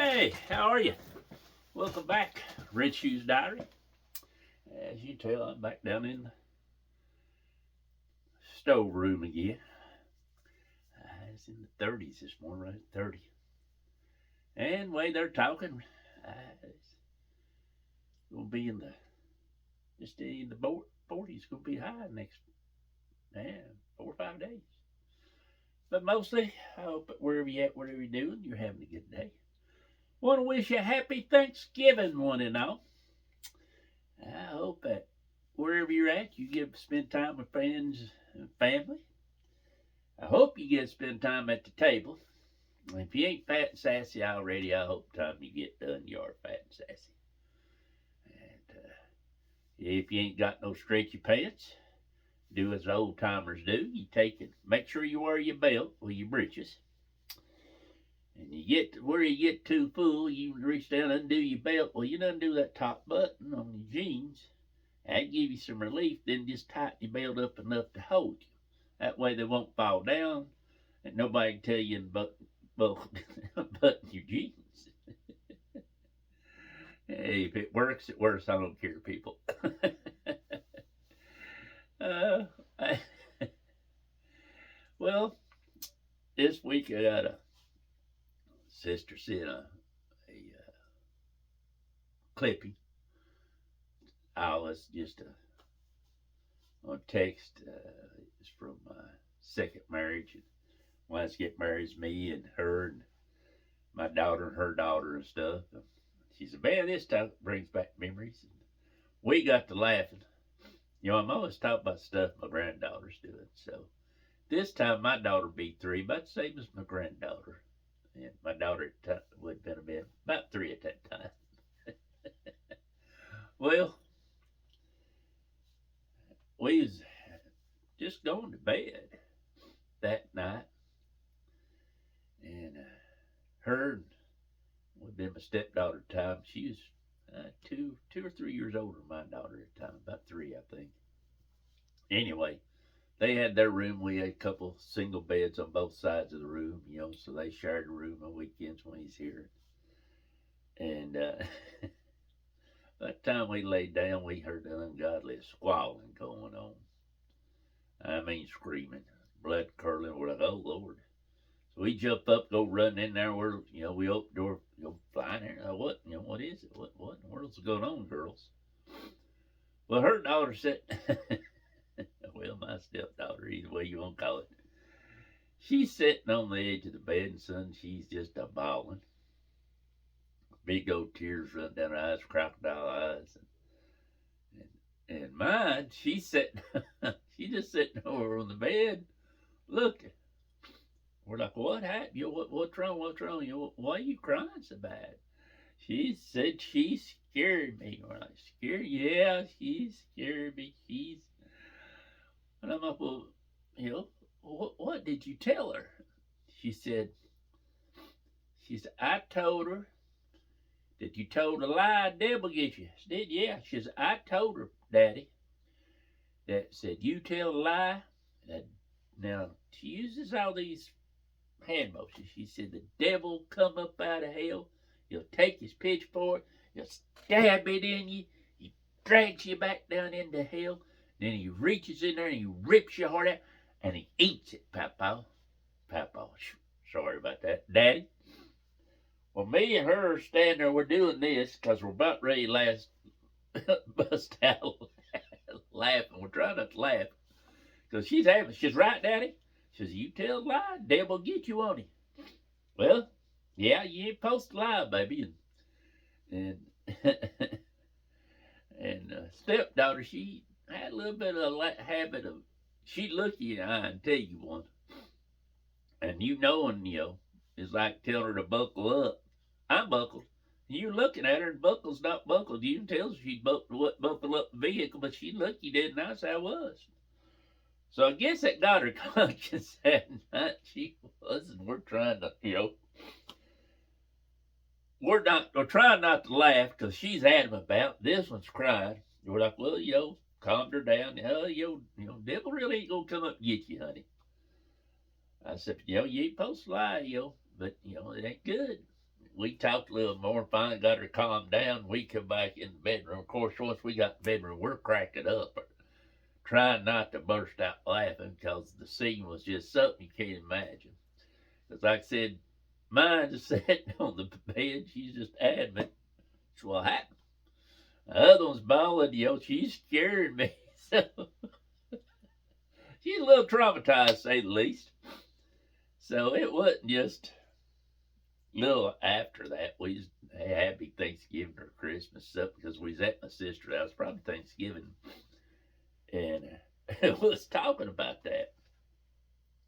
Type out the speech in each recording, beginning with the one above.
Hey, how are you? Welcome back, Red Shoes Diary. As you can tell, I'm back down in the stove room again. It's in the 30s this morning, right? 30. And the way they're talking, it's going to be in the just in the 40s. Going to be high next 4 or 5 days. But mostly, I hope that wherever you at, whatever you're doing, you're having a good day. Want to wish you a happy Thanksgiving, one and all. I hope that wherever you're at, you get to spend time with friends and family. I hope you get to spend time at the table. If you ain't fat and sassy already, I hope the time you get done, you are fat and sassy. And if you ain't got no stretchy pants, do as the old timers do. You take it, make sure you wear your belt with your breeches. And you get to where you get too full, you reach down and undo your belt. Well, you undo that top button on your jeans. That give you some relief. Then just tighten your belt up enough to hold you. That way they won't fall down, and nobody can tell you button your jeans. Hey, if it works, it works. I don't care, people. uh, I, well, this week I got a sister sent a clipping. I was just on text. It's from my second marriage. And once get married, it's me and her and my daughter and her daughter and stuff. She said, "Man, this time brings back memories." And we got to laughing. I'm always talking about stuff my granddaughter's doing. So this time my daughter be 3, about the same as my granddaughter. And my daughter would have been about 3 at that time. Well, we was just going to bed that night, and her would have been my stepdaughter at the time. She was 2 or 3 years older than my daughter at the time, about 3, I think. Anyway, they had their room. We had a couple single beds on both sides of the room, so they shared a room on weekends when he's here. And by the time we laid down, we heard the ungodly squalling going on. I mean, screaming, blood curdling. We're like, "Oh Lord!" So we jump up, go running in there. We open the door, go flying there. What, what is it? What in the world's going on, girls? Well, her daughter said, well, my stepdaughter, either way you want to call it. She's sitting on the edge of the bed, and son, she's just a bawling. Big old tears run down her eyes, crocodile eyes. And mine, she's sitting, she's just sitting over on the bed, looking. We're like, "What happened? What's wrong? What's wrong? Why are you crying so bad?" She said she scared me. We're like, "Scared? Yeah, she scared me. And I'm like, "Well, what did you tell her?" She said, "I told her that you told a lie, devil get you." I said, "Yeah." She said, "I told her, Daddy, that said you tell a lie." That, now, she uses all these hand motions. She said, "The devil come up out of hell. He'll take his pitchfork. He'll stab it in you. He drags you back down into hell. Then he reaches in there and he rips your heart out and he eats it, Papa." Papa, sorry about that. "Daddy." Well, me and her are standing there. We're doing this because we're about ready to bust out laughing. We're trying not to laugh because she's having. She's right, Daddy. She says, "You tell a lie, devil get you on him." Well, yeah, you ain't supposed to lie, baby. And and stepdaughter, she had a little bit of a habit of she'd look you in the eye and tell you one, and it's like telling her to buckle up. I'm buckled. You looking at her and buckle's not buckled. You can tell she buckled up the vehicle, but she looked you dead nice. I was. So I guess that got her conscience that night. She was, and we're trying to, we're trying not to laugh because she's adamant about this one's crying. We're like, "Well, calmed her down. Devil really ain't gonna come up and get you, honey." I said, "You ain't supposed to lie, but it ain't good. we talked a little more, finally got her calmed down. We come back in the bedroom. Of course, once we got in the bedroom, we're cracking up, trying not to burst out laughing because the scene was just something you can't imagine. Because, like I said, mine just sitting on the bed. She's just adamant. That's what happened. The other one's bawling, she's scaring me. So she's a little traumatized, to say the least. So it wasn't just little after that. We had happy Thanksgiving or Christmas stuff because we was at my sister's house, probably Thanksgiving, and was talking about that.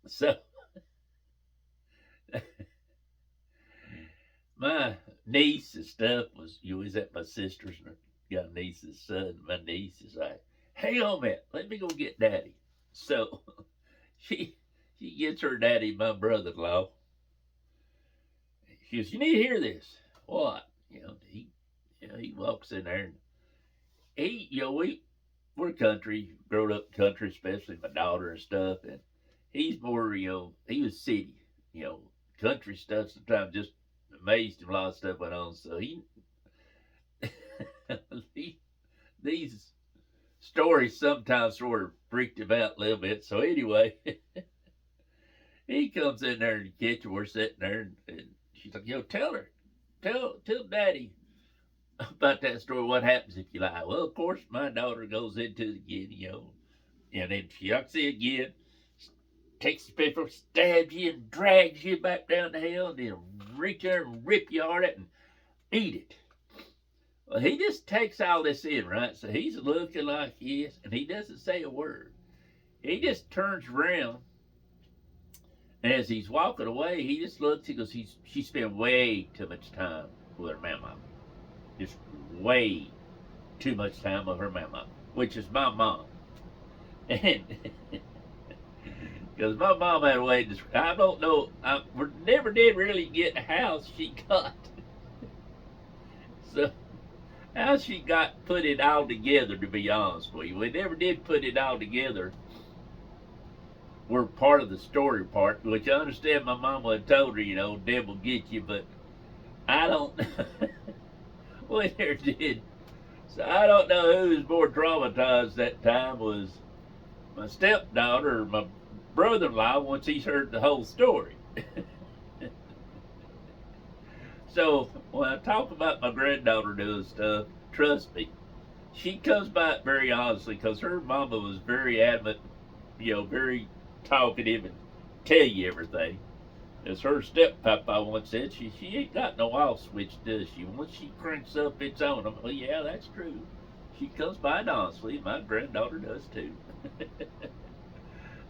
So my niece and stuff was, you was at my sister's, and I got a niece's son. My niece is like, hang on a minute, let me go get daddy. So she gets her daddy, my brother-in-law. She goes, you need to hear this. What? He walks in there, and we're country, grown up country, especially my daughter and stuff, and he's more, he was city, country stuff sometimes just amazed him. A lot of stuff went on, so these stories sometimes sort of freaked him out a little bit. So anyway, he comes in there in the kitchen. We're sitting there, and she's like, tell daddy about that story. What happens if you lie? Well, of course, my daughter goes into it again, and then she yucks it again, takes the paper, stabs you, and drags you back down to hell, and then reach there and rip your heart out and eat it. Well, he just takes all this in, right? So he's looking like this, and he doesn't say a word. He just turns around, and as he's walking away, he just looks. He goes, she spent way too much time with her mama. Just way too much time with her mama, which is my mom. And because my mom had a way to, I don't know, we never did really get how she got. So, how she got put it all together, to be honest with you. We never did put it all together. We're part of the story part, which I understand my mama had told her, devil get you, but I don't, we never did. So I don't know who was more traumatized that time, was my stepdaughter or my brother-in-law, once he's heard the whole story. So when I talk about my granddaughter doing stuff, trust me, she comes by it very honestly, because her mama was very adamant, very talkative and tell you everything. As her steppapa once said, she ain't got no off switch, does she? Once she cranks up, it's on. I'm, well, yeah, that's true. She comes by it honestly. My granddaughter does too.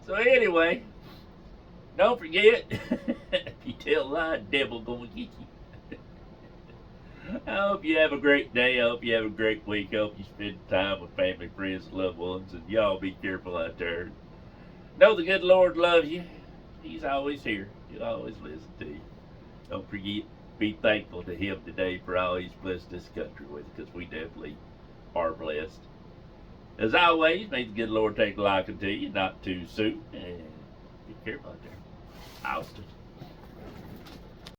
So anyway, don't forget, if you tell a lie, the devil gonna get you. I hope you have a great day. I hope you have a great week. I hope you spend time with family, friends, and loved ones, and y'all be careful out there. Know the good Lord loves you. He's always here. He'll always listen to you. Don't forget, be thankful to Him today for all He's blessed this country with, because we definitely are blessed. As always, may the good Lord take a liking to you, not too soon, and be careful out there. Austin.